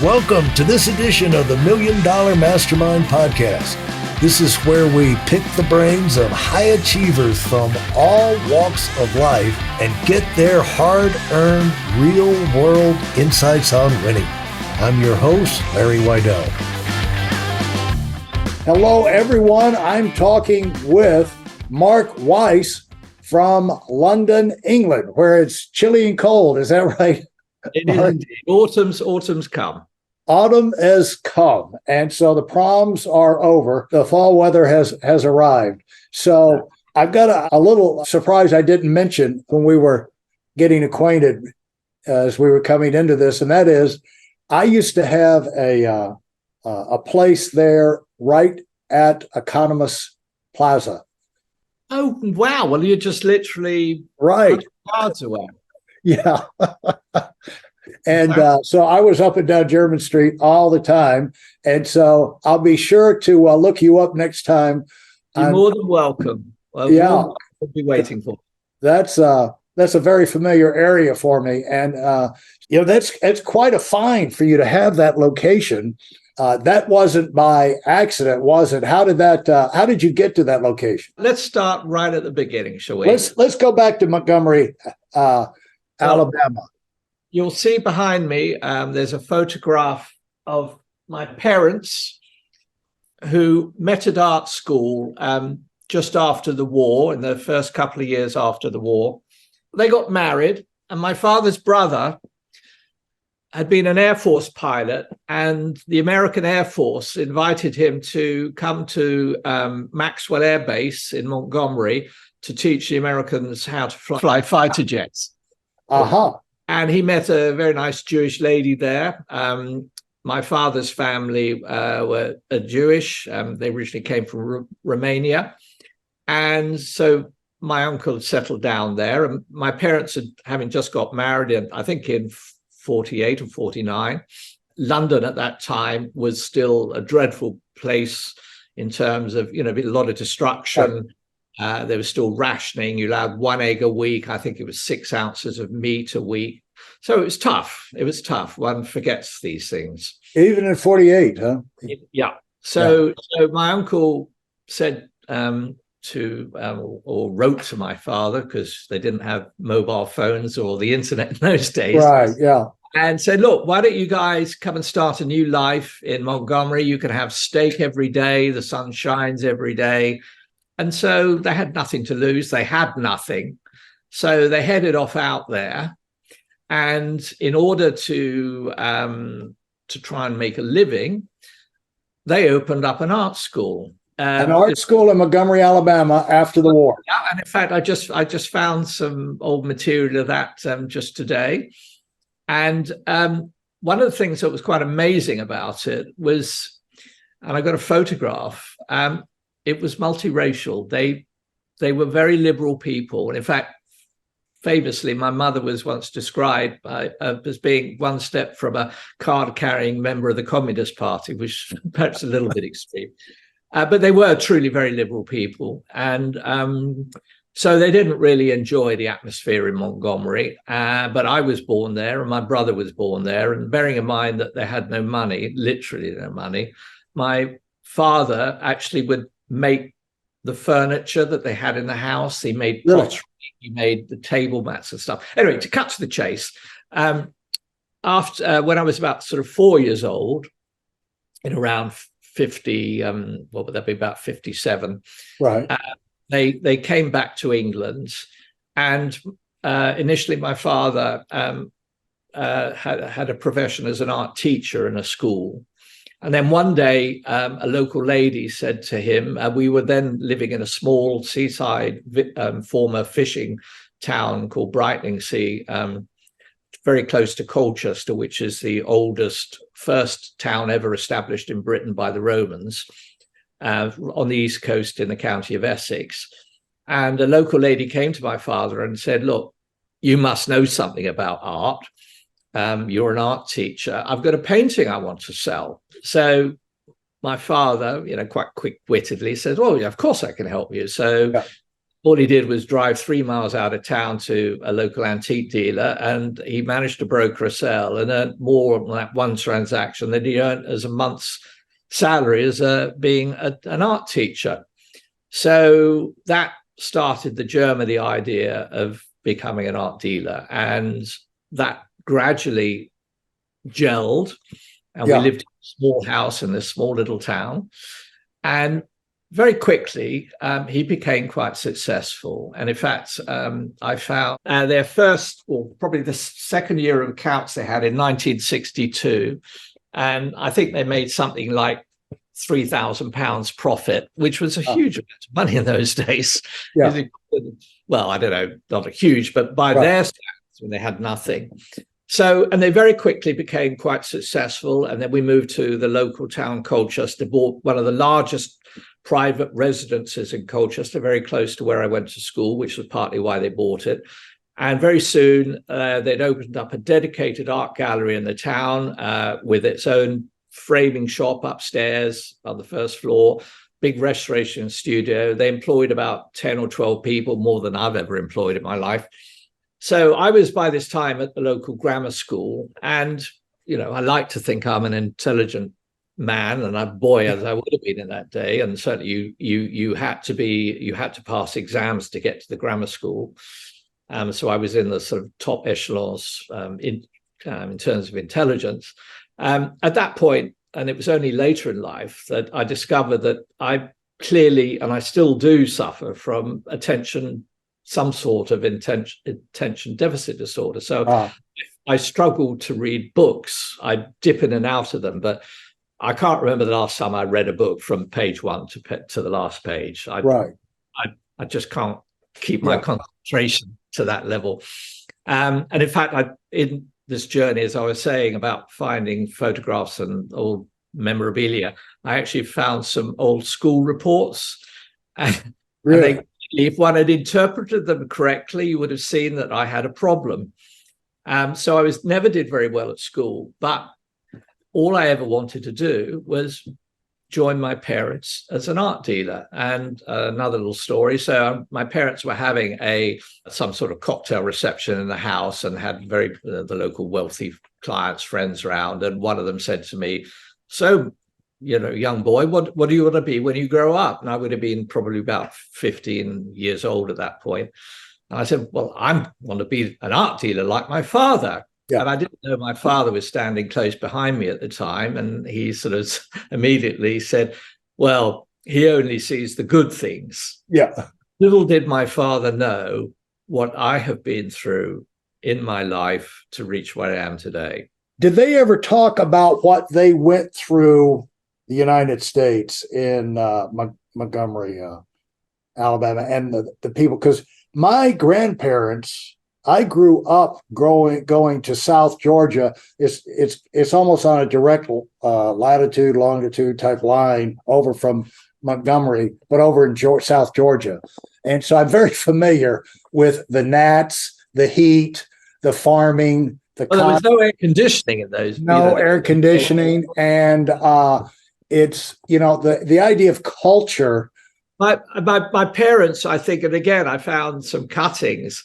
Welcome to this edition of the Million Dollar Mastermind podcast. This is where we pick the brains of high achievers from all walks of life and get their hard-earned, real-world insights on winning. I'm your host, Larry Weidel. Hello, everyone. I'm talking with Mark Weiss from London, England, where it's chilly and cold. Is that right? It is indeed. Autumn's come. Autumn has come, and so the proms are over. The fall weather has arrived. So I've got a little surprise I didn't mention when we were getting acquainted as we were coming into this, and that is I used to have a place there right at Economist Plaza. Oh, wow. Well, you're just literally right yards away. Yeah. And so I was up and down German Street all the time. And so I'll be sure to look you up next time. You're more than welcome. Yeah. I'll be waiting for you. That's a very familiar area for me. And, that's quite a find for you to have that location. That wasn't by accident, was it? How did you get to that location? Let's start right at the beginning, shall we? Let's go back to Montgomery, Alabama. You'll see behind me, there's a photograph of my parents who met at art school just after the war, in the first couple of years after the war. They got married, and my father's brother had been an Air Force pilot, and the American Air Force invited him to come to Maxwell Air Base in Montgomery to teach the Americans how to fly fighter jets. Uh-huh. And he met a very nice Jewish lady there. My father's family were Jewish. They originally came from Romania. And so my uncle had settled down there. And my parents, having just got married, I think in 48 or 49. London at that time was still a dreadful place in terms of, a lot of destruction. There was still rationing. You allowed 1 egg a week. I think it was 6 ounces of meat a week. So it was tough. One forgets these things. Even in 48, huh? Yeah. So my uncle said or wrote to my father, because they didn't have mobile phones or the internet in those days. Right, yeah. And said, look, why don't you guys come and start a new life in Montgomery? You can have steak every day. The sun shines every day. And so they had nothing to lose. They had nothing. So they headed off out there. And in order to try and make a living, they opened up an art school. An art school in Montgomery, Alabama, after the war. Yeah, and in fact, I just found some old material of that just today. And one of the things that was quite amazing about it was, and I got a photograph. It was multiracial. They were very liberal people. And in fact, famously, my mother was once described as being one step from a card-carrying member of the Communist Party, which perhaps a little bit extreme. But they were truly very liberal people. And so they didn't really enjoy the atmosphere in Montgomery. But I was born there, and my brother was born there. And bearing in mind that they had no money, literally no money, my father actually would make the furniture that they had in the house. He made pottery, he made the table mats and stuff. Anyway, to cut to the chase, after when I was about sort of 4 years old, in around 50, what would that be, about 57, right? They came back to England, and initially my father had a profession as an art teacher in a school. And then one day, a local lady said to him, we were then living in a small seaside former fishing town called Brightlingsea, very close to Colchester, which is the first town ever established in Britain by the Romans, on the east coast in the county of Essex. And a local lady came to my father and said, look, you must know something about art. You're an art teacher. I've got a painting I want to sell. So my father, quite quick-wittedly says, well, yeah, of course I can help you. So all he did was drive 3 miles out of town to a local antique dealer, and he managed to broker a sale and earned more on that one transaction than he earned as a month's salary as being an art teacher. So that started the germ of the idea of becoming an art dealer, and that gradually gelled, and we lived in a small house in this small little town, and very quickly he became quite successful. And in fact, I found their first, or probably the second year of accounts they had in 1962, and I think they made something like £3,000 profit, which was a huge amount of money in those days. Well, I don't know, not a huge, but by their standards, when they had nothing. So, and they very quickly became quite successful. And then we moved to the local town, Colchester, bought one of the largest private residences in Colchester, very close to where I went to school, which was partly why they bought it. And very soon they'd opened up a dedicated art gallery in the town with its own framing shop upstairs on the first floor, big restoration studio. They employed about 10 or 12 people, more than I've ever employed in my life. So I was by this time at the local grammar school, and, you know, I like to think I'm an intelligent man, and a boy as I would have been in that day. And certainly you had to pass exams to get to the grammar school. So I was in the sort of top echelons in terms of intelligence. At that point, and it was only later in life that I discovered that I clearly, and I still do, suffer from some sort of attention deficit disorder. So I struggled to read books. I dip in and out of them, but I can't remember the last time I read a book from page 1 to the last page. I just can't keep my concentration to that level. And in fact, in this journey, as I was saying about finding photographs and old memorabilia, I actually found some old school reports. Really? And if one had interpreted them correctly, you would have seen that I had a problem. So I never did very well at school, but all I ever wanted to do was join my parents as an art dealer. And another little story. So my parents were having some sort of cocktail reception in the house, and had the local wealthy clients, friends around. And one of them said to me, "So, you know, young boy, what do you want to be when you grow up?" And I would have been probably about 15 years old at that point. And I said, "Well, I want to be an art dealer like my father." And I didn't know my father was standing close behind me at the time. And he sort of immediately said, "Well, he only sees the good things." Little did my father know what I have been through in my life to reach where I am today. Did they ever talk about what they went through the United States in Montgomery, Alabama, and the people? Because my grandparents, I grew up going to South Georgia. It's almost on a direct latitude, longitude type line over from Montgomery, but over in South Georgia. And so I'm very familiar with the gnats, the heat, the farming, there was no air conditioning in those. No air conditioning. And it's, you know, the idea of culture. My parents, I think, and again, I found some cuttings,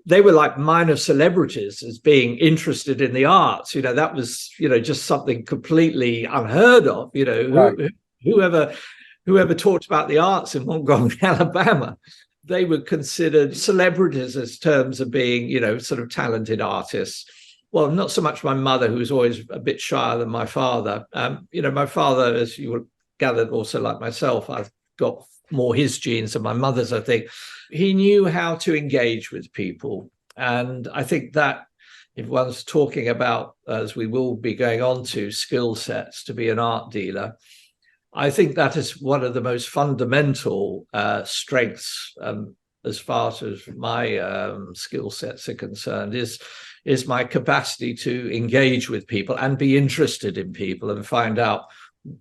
they were like minor celebrities as being interested in the arts. You know, that was, you know, just something completely unheard of. You know, whoever talked about the arts in Montgomery, Alabama, they were considered celebrities as terms of being, you know, sort of talented artists. Well, not so much my mother, who was always a bit shyer than my father. You know, my father, as you will gather, also like myself, I've got more his genes than my mother's, I think. He knew how to engage with people. And I think that if one's talking about, as we will be going on to, skill sets to be an art dealer, I think that is one of the most fundamental strengths, as far as my skill sets are concerned, is my capacity to engage with people and be interested in people and find out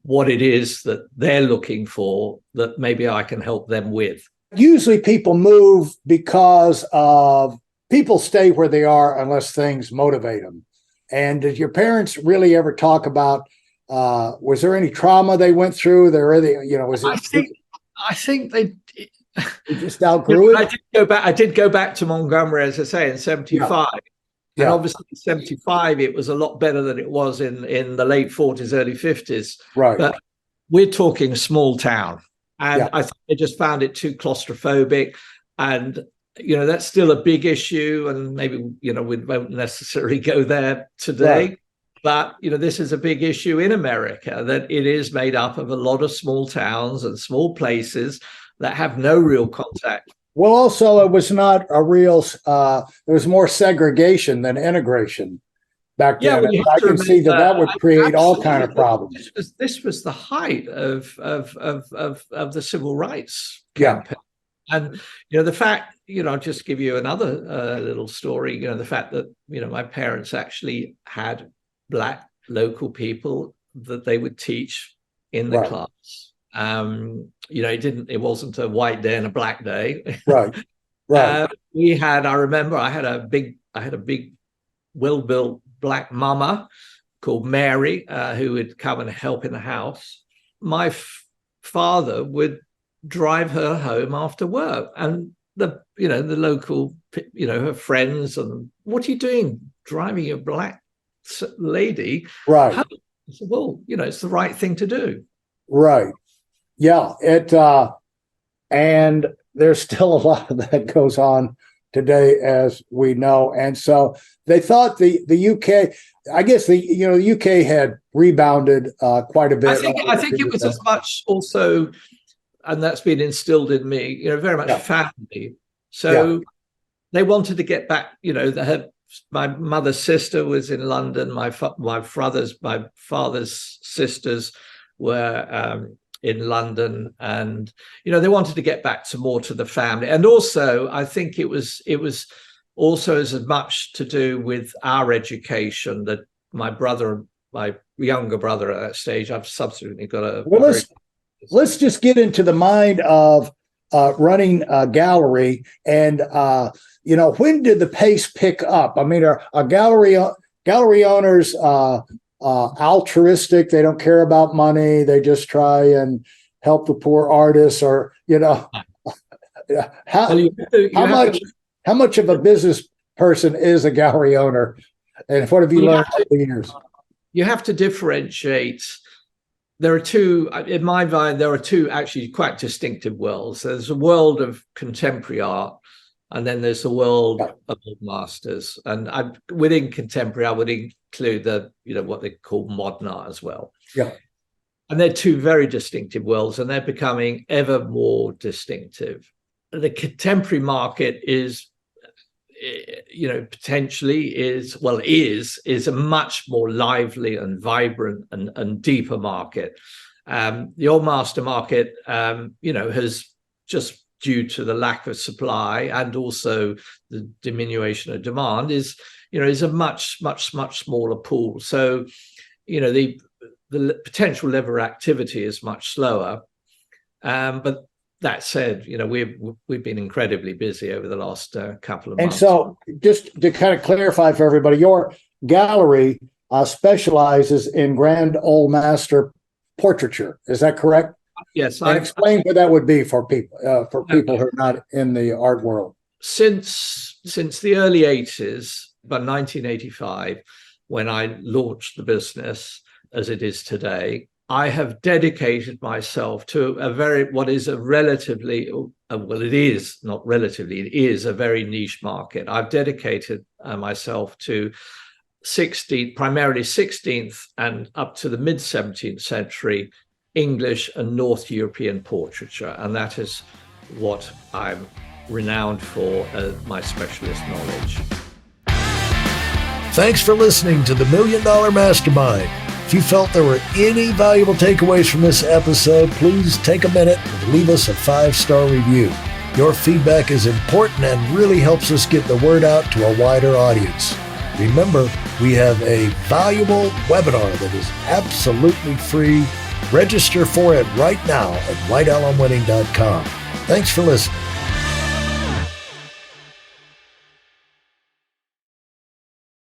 what it is that they're looking for that maybe I can help them with. Usually people move because of people stay where they are unless things motivate them. And did your parents really ever talk about, was there any trauma they went through? Was it? I think they, You just outgrew it? I did go back to Montgomery, as I say, in 75. Yeah. And obviously in 75, it was a lot better than it was in the late 40s, early 50s. Right. But we're talking a small town. And I think they just found it too claustrophobic. And, that's still a big issue. And maybe, we won't necessarily go there today. Right. But, this is a big issue in America, that it is made up of a lot of small towns and small places that have no real contact. Well, also, it was not a real, there was more segregation than integration back then. Well, I can see that would create all kind of problems. This was the height of the civil rights campaign. And, the fact, I'll just give you another little story, the fact that, my parents actually had Black local people that they would teach in the class. It wasn't a white day and a black day. Right. I remember I had a big well-built Black mama called Mary, who would come and help in the house. My father would drive her home after work, and the local, her friends, and what are you doing driving a Black lady? Right. I said, well, it's the right thing to do. Right. Yeah. And there's still a lot of that goes on today, as we know. And so they thought the UK, I guess the UK had rebounded quite a bit. I think it was as much also, and that's been instilled in me, very much family. So they wanted to get back, my mother's sister was in London. My father's sisters were in London, and they wanted to get back to the family. And also, I think it was also as much to do with our education that my younger brother at that stage. I've subsequently got a. Well, let's just get into the mind of running a gallery, and when did the pace pick up? I mean, are gallery owners altruistic? They don't care about money. They just try and help the poor artists, or how much of a business person is a gallery owner, and what have you learned over the years? You have to differentiate. There are two, in my mind, actually quite distinctive worlds. There's a world of contemporary art, and then there's a world of old masters. And within contemporary, I would include what they call modern art as well. Yeah. And they're two very distinctive worlds, and they're becoming ever more distinctive. The contemporary market is potentially is a much more lively and vibrant and deeper market. The old master market, has just, due to the lack of supply and also the diminution of demand, is a much smaller pool. So, the potential level of activity is much slower. But that said, we've been incredibly busy over the last couple of months. And so, just to kind of clarify for everybody, your gallery specializes in Grand Old Master portraiture. Is that correct? Yes. And explain what that would be for people who are not in the art world. Since the early 80s, by 1985, when I launched the business as it is today, I have dedicated myself to it is a very niche market. I've dedicated myself to primarily 16th and up to the mid 17th century English and North European portraiture. And that is what I'm renowned for as my specialist knowledge. Thanks for listening to the $1 Million Mastermind. If you felt there were any valuable takeaways from this episode, please take a minute and leave us a 5-star review. Your feedback is important and really helps us get the word out to a wider audience. Remember, we have a valuable webinar that is absolutely free. Register for it right now at weidelonwinning.com. Thanks for listening.